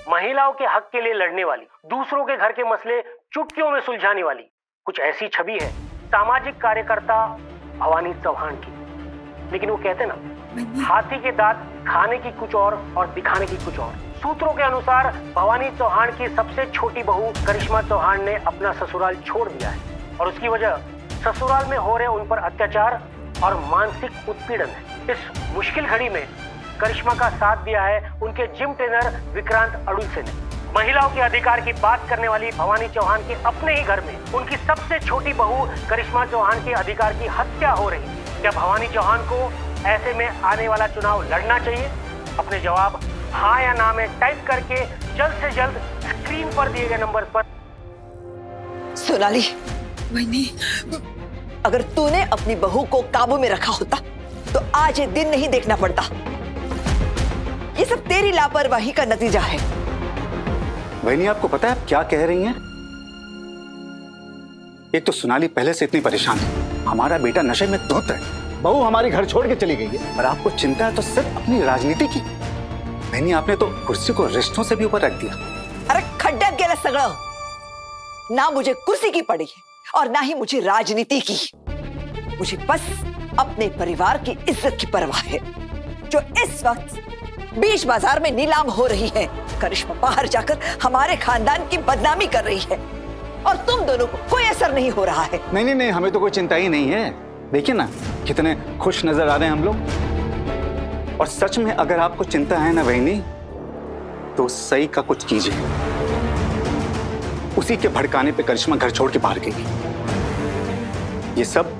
महिलाओं के हक के लिए लड़ने वाली, दूसरों के घर के मसले चुटकियों में सुलझाने वाली कुछ ऐसी छवि है सामाजिक कार्यकर्ता भवानी चौहान की। लेकिन वो कहते ना, हाथी के दांत खाने की कुछ और दिखाने की कुछ और। सूत्रों के अनुसार भवानी चौहान की सबसे छोटी बहू करिश्मा चौहान ने अपना ससुराल छोड़ दिया है और उसकी वजह ससुराल में हो रहे उन पर अत्याचार और मानसिक उत्पीड़न है। इस मुश्किल घड़ी में करिश्मा का साथ दिया है उनके जिम ट्रेनर विक्रांत अड़ुलसे ने। महिलाओं के अधिकार की बात करने वाली भवानी चौहान के अपने ही घर में उनकी सबसे छोटी बहू करिश्मा चौहान के अधिकार की हत्या हो रही। क्या भवानी चौहान को ऐसे में आने वाला चुनाव लड़ना चाहिए? अपने जवाब हाँ या ना में टाइप करके जल्द से जल्द स्क्रीन पर दिए गए नंबर पर। सोनाली, अगर तूने अपनी बहू को काबू में रखा होता तो आज ये दिन नहीं देखना पड़ता। ये सब तेरी लापरवाही का नतीजा है। वहीनी, आपको पता है आप क्या कह रही हैं? एक तो सोनाली पहले से इतनी परेशान है, हमारा बेटा नशे में धुत है, बहू हमारी घर छोड़ के चली गई है, और आपको चिंता है तो सिर्फ अपनी राजनीति की। वहीनी, आपने तो कुर्सी को रिश्तों से भी ऊपर रख दिया। अरे खड्डा गेला सगड़ा, ना मुझे कुर्सी की पड़ी है और ना ही मुझे राजनीति की। मुझे बस अपने परिवार की इज्जत की परवाह है जो इस वक्त बीच बाजार में नीलाम हो रही है। करिश्मा बाहर जाकर हमारे खानदान की बदनामी कर रही है और तुम दोनों को कोई असर नहीं हो रहा है। नहीं, हमें तो कोई चिंता ही नहीं है। देखिए ना कितने खुश नजर आ रहे हैं हम लोग। और सच में अगर आपको चिंता है ना वहीनी, तो सही का कुछ कीजिए। उसी के भड़काने पे करिश्मा घर छोड़ के बाहर गई। ये सब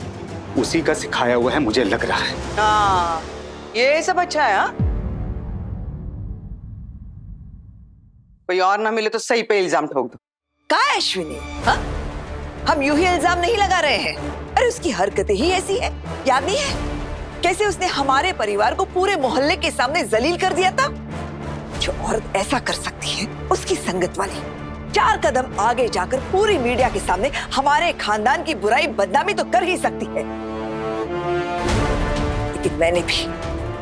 उसी का सिखाया हुआ है, मुझे लग रहा है। हाँ, ये सब अच्छा है। हाँ? कोई और ना मिले तो सही पे इल्जाम ठोक दो। क्या अश्विनी, हाँ? हम यूं ही इल्जाम नहीं लगा रहे हैं। अरे उसकी हरकतें ही ऐसी है, याद नहीं है कैसे उसने हमारे परिवार को पूरे मोहल्ले के सामने जलील कर दिया था? जो औरत ऐसा कर सकती है उसकी संगत वाली 4 कदम आगे जाकर पूरी मीडिया के सामने हमारे खानदान की बुराई बदनामी तो कर ही सकती है। लेकिन मैंने भी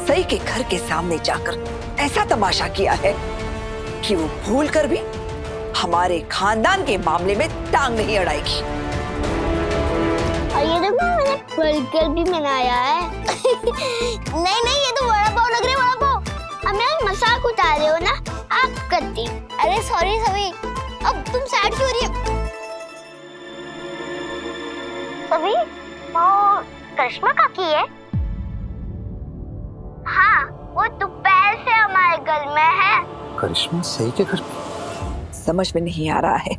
सही के घर के सामने जाकर ऐसा तमाशा किया है कि वो भूल कर भी हमारे खानदान के मामले में टांग नहीं अड़ाएगी। और ये देखो मैंने बर्गर भी बनाया है। नहीं, ये तो वड़ा पाव लग रहा है, वड़ा पाव। अब मेरा मजाक उतार रहे हो ना आप करती। अरे सॉरी सभी, अब तुम सैड क्यों हो रही हो? सभी, वो करिश्मा काकी है? हाँ, वो दोपहर से हमारे घर में है। करिश्मा सही के घर में? समझ में नहीं आ रहा है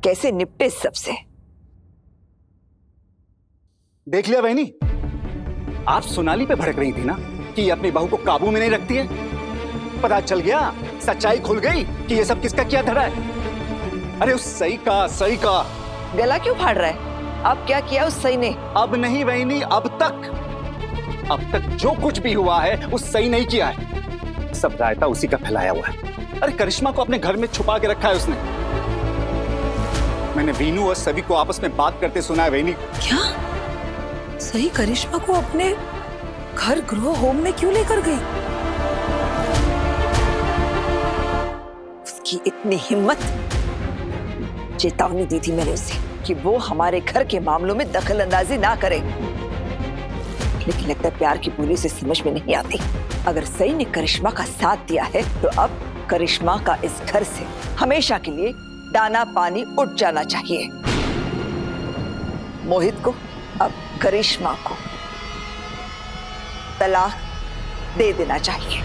कैसे निपटे सबसे। देख लिया वहीनी, आप सोनाली पे भड़क रही थी ना कि ये अपनी बहू को काबू में नहीं रखती है। पता चल गया, सच्चाई खुल गई कि ये सब किसका क्या धरा है। अरे उस सही का गला क्यों फाड़ रहा है? अब क्या किया उस सही ने? अब नहीं वहीनी, अब तक जो कुछ भी हुआ है उस सही नहीं किया है। सब रायता उसी का फैलाया हुआ है। अरे करिश्मा को अपने घर में छुपा के रखा है उसने। मैंने वीनू और सभी को आपस में बात करते सुना है वहीनी। क्या सही करिश्मा को अपने घर गृह होम में क्यों लेकर गई? उसकी इतनी हिम्मत! चेतावनी दी थी मैंने उसे कि वो हमारे घर के मामलों में दखल अंदाजी ना करे, लेकिन लगता है प्यार की बोली से समझ में नहीं आती। अगर सही ने करिश्मा का साथ दिया है तो अब करिश्मा का इस घर से हमेशा के लिए दाना पानी उठ जाना चाहिए। मोहित को अब करिश्मा को तलाक दे देना चाहिए।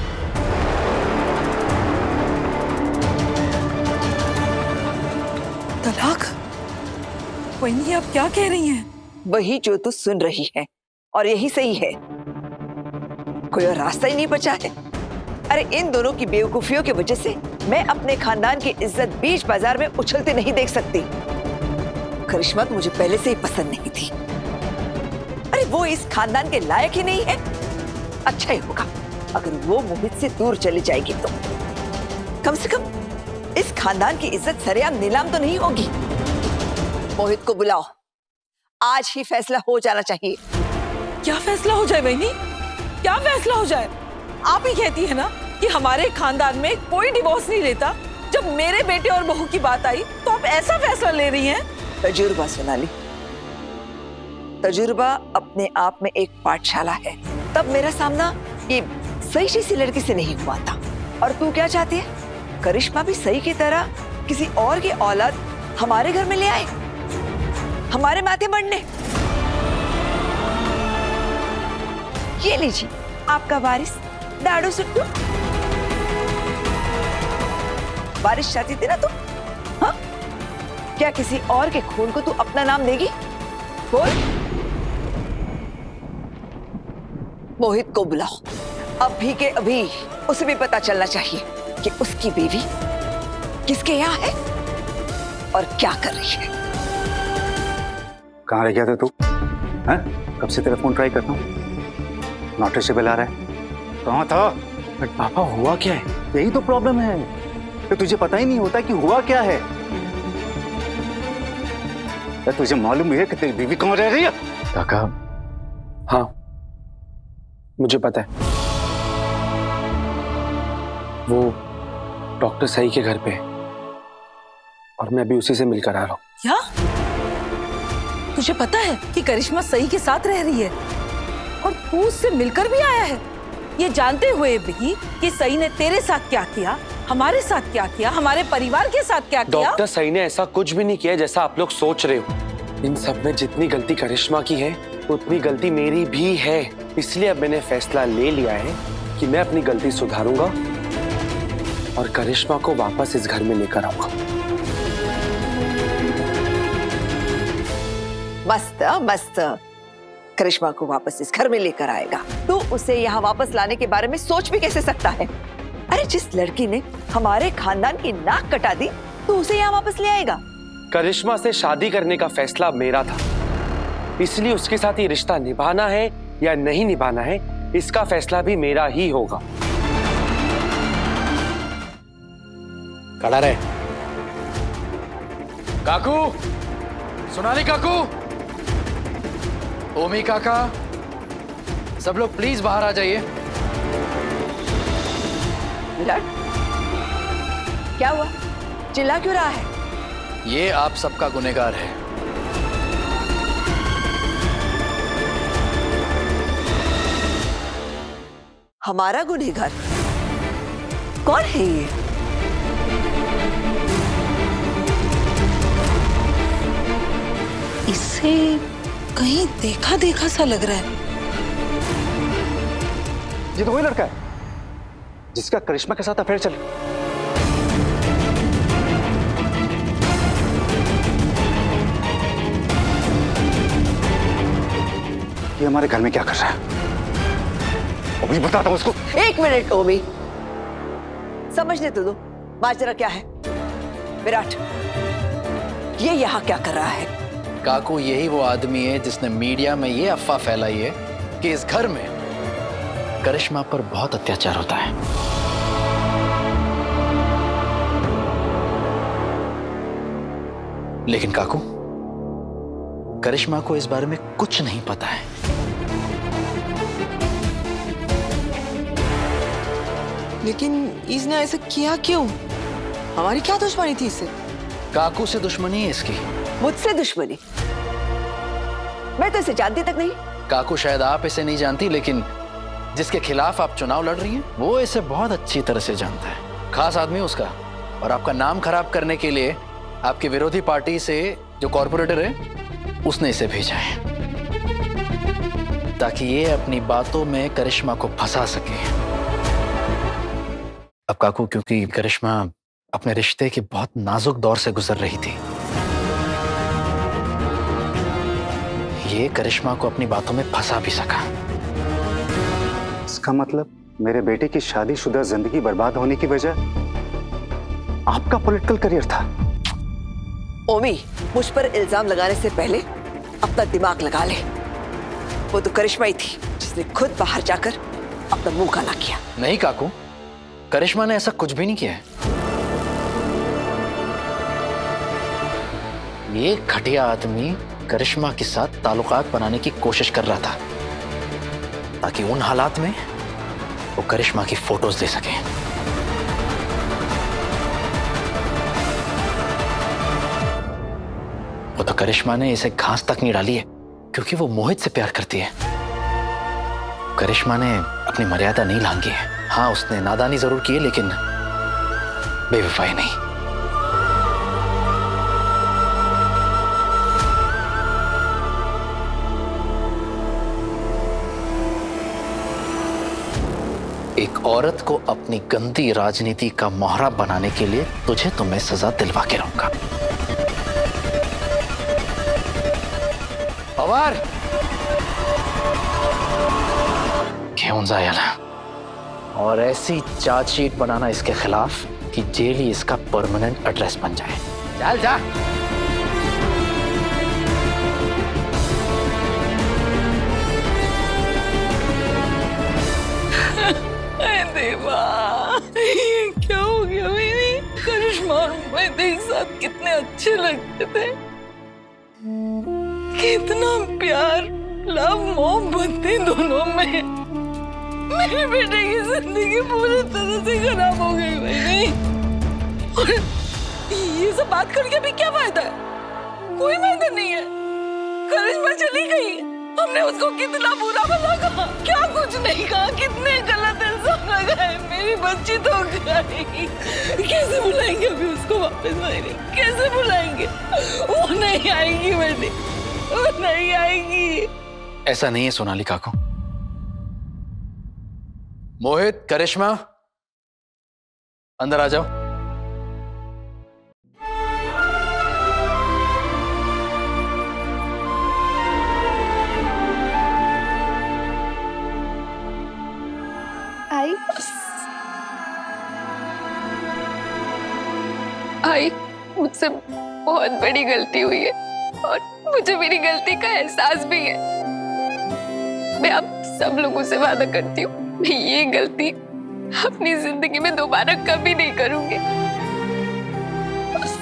तलाक? वहीनी, आप क्या कह रही हैं? वही जो तू सुन रही है और यही सही है। कोई और रास्ता ही नहीं बचा है। अरे इन दोनों की बेवकूफियों की वजह से मैं अपने खानदान की इज्जत बीच बाजार में उछलते नहीं देख सकती। करिश्मा तो मुझे पहले से ही पसंद नहीं थी। अरे वो इस खानदान के लायक ही नहीं है। अच्छा ही होगा अगर वो मोहित से दूर चली जाएगी तो कम से कम इस खानदान की इज्जत सरेआम नीलाम तो नहीं होगी। मोहित को बुलाओ, आज ही फैसला हो जाना चाहिए। क्या फैसला हो जाए वहीनी? क्या फैसला हो जाए? आप ही कहती है ना कि हमारे खानदान में कोई डिवोर्स नहीं लेता, जब मेरे बेटे और बहू की बात आई तो आप ऐसा फैसला ले रही हैं? तजुर्बा सोनाली, तजुर्बा अपने आप में एक पाठशाला है। तब मेरा सामना ये सही सी लड़की से नहीं हुआ था। और तू क्या चाहती है? करिश्मा भी सही की तरह किसी और की औलाद हमारे घर में ले आए, हमारे माथे बढ़ने। ये लीजिए आपका वारिस दाड़ू सुट्टू। बारिश चाहती थी ना तू? हाँ, क्या किसी और के खून को तू अपना नाम देगी? बोल। मोहित को बुलाओ अभी के अभी। उसे भी पता चलना चाहिए कि उसकी बीवी किसके यहाँ है और क्या कर रही है। कहाँ रह गया था तू? हैं? कब से तेरा फोन ट्राई करता हूँ, नॉट रीचेबल आ रहा है। कहाँ था? बट पापा हुआ क्या है? यही तो प्रॉब्लम है कि तुझे पता ही नहीं होता कि हुआ क्या है। तुझे मालूम है कि तेरी बीवी कहाँ रह रही है? काका, हाँ मुझे पता है, वो डॉक्टर सही के घर पे है और मैं अभी उसी से मिलकर आ रहा हूँ। क्या तुझे पता है कि करिश्मा सही के साथ रह रही है और तू उससे मिलकर भी आया है, ये जानते हुए भी कि सही ने तेरे साथ क्या किया, हमारे साथ क्या किया, हमारे परिवार के साथ क्या किया? डॉक्टर सही ने ऐसा कुछ भी नहीं किया जैसा आप लोग सोच रहे हो। इन सब में जितनी गलती करिश्मा की है उतनी गलती मेरी भी है। इसलिए अब मैंने फैसला ले लिया है कि मैं अपनी गलती सुधारूंगा और करिश्मा को वापस इस घर में लेकर आऊंगा। मस्त मस्त। करिश्मा को वापस इस घर में लेकर आएगा। तो उसे यहाँ वापस लाने के बारे में सोच भी कैसे सकता है? अरे जिस लड़की ने हमारे खानदान की नाक कटा दी तो उसे यहाँ वापस ले आएगा? करिश्मा से शादी करने का फैसला मेरा था, इसलिए उसके साथ ये रिश्ता निभाना है या नहीं निभाना है इसका फैसला भी मेरा ही होगा। खड़ा रहे। काकू, सोनाली काकू, ओमी काका, सब लोग प्लीज बाहर आ जाइए। विराट, क्या हुआ? चिल्ला क्यों रहा है? ये आप सबका गुनहगार है। हमारा गुनहगार? कौन है ये? इसे कहीं देखा देखा सा लग रहा है। ये तो वही लड़का है जिसका करिश्मा के साथ अफेयर चले। ये हमारे घर में क्या कर रहा है? अभी बताता हूं उसको। एक मिनट ओमी, समझने तो दो माजरा क्या है। विराट, ये यहाँ क्या कर रहा है? काकू, यही वो आदमी है जिसने मीडिया में ये अफवाह फैलाई है कि इस घर में करिश्मा पर बहुत अत्याचार होता है। लेकिन काकू, करिश्मा को इस बारे में कुछ नहीं पता है। लेकिन इसने ऐसा किया क्यों? हमारी क्या दुश्मनी थी इससे? काकू से दुश्मनी है इसकी। मुझसे दुश्मनी? मैं तो इसे जानती तक नहीं। काकू, शायद आप इसे नहीं जानती, लेकिन जिसके खिलाफ आप चुनाव लड़ रही हैं वो इसे बहुत अच्छी तरह से जानता है। खास आदमी उसका, और आपका नाम खराब करने के लिए आपकी विरोधी पार्टी से जो कॉर्पोरेटर है उसने इसे भेजा है ताकि ये अपनी बातों में करिश्मा को फंसा सके। अब काकू, क्योंकि करिश्मा अपने रिश्ते के बहुत नाजुक दौर से गुजर रही थी, ये करिश्मा को अपनी बातों में फंसा भी सका। इसका मतलब मेरे बेटे की शादीशुदा जिंदगी बर्बाद होने की वजह आपका पॉलिटिकल करियर था। ओमी, मुझ पर इल्जाम लगाने से पहले अपना दिमाग लगा ले। वो तो करिश्मा ही थी जिसने खुद बाहर जाकर अपना मुंह काला किया। नहीं काकू, करिश्मा ने ऐसा कुछ भी नहीं किया है। ये घटिया आदमी करिश्मा के साथ ताल्लुकात बनाने की कोशिश कर रहा था ताकि उन हालात में वो करिश्मा की फोटोज दे सके। करिश्मा ने इसे घास तक नहीं डाली है क्योंकि वो मोहित से प्यार करती है। करिश्मा ने अपनी मर्यादा नहीं लांघी है। हाँ, उसने नादानी जरूर की है लेकिन बेवफाई नहीं। एक औरत को अपनी गंदी राजनीति का मोहरा बनाने के लिए तुझे तो मैं सजा दिलवा के रहूंगा। पवार घेऊन जायला और ऐसी चार्जशीट बनाना इसके खिलाफ कि जेल ही इसका परमानेंट एड्रेस बन जाए। चल जा। देवा, ये क्या हो गया मेरी? करिश्मा और मोहित एक साथ कितने अच्छे लगते थे, कितना प्यार, लव, मोहब्बत थी दोनों में। मेरे बेटे की जिंदगी पूरी तरह से खराब हो गई भाई। और ये सब बात करके भी क्या फायदा है? कोई फायदा नहीं है। करिश्मा चली गई, हमने उसको कितना बुरा भला कहा, क्या कुछ नहीं कहा, कितने गलत इल्जाम लगाए। मेरी बच्ची तो गई, कैसे बुलाएंगे अभी उसको वापस? मेरी कैसे बुलाएंगे? वो नहीं आएगी बेटी, वो नहीं आएगी। ऐसा नहीं है सोनाली काकू। मोहित, करिश्मा, अंदर आ जाओ। आई, मुझसे बहुत बड़ी गलती हुई है और मुझे मेरी गलती का एहसास भी है। मैं आप सब लोगों से वादा करती हूँ, मैं ये गलती अपनी जिंदगी में दोबारा कभी नहीं करूंगी। बस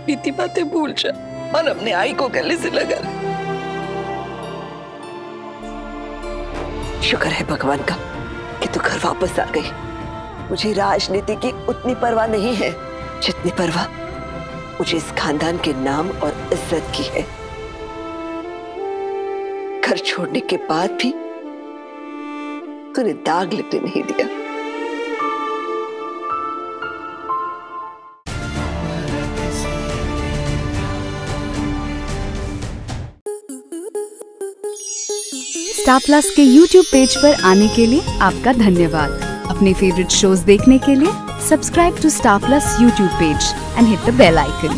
बीती बातें भूल जा और अपने आई को गले से लगा। शुक्र है भगवान का कि तू घर वापस आ गई। मुझे राजनीति की उतनी परवाह नहीं है जितनी परवाह मुझे इस खानदान के नाम और इज्जत की है। घर छोड़ने के बाद भी तूने दाग लगने नहीं दिया। स्टार प्लस के YouTube पेज पर आने के लिए आपका धन्यवाद। अपने फेवरेट शोज देखने के लिए subscribe to Star Plus YouTube page and hit the bell icon.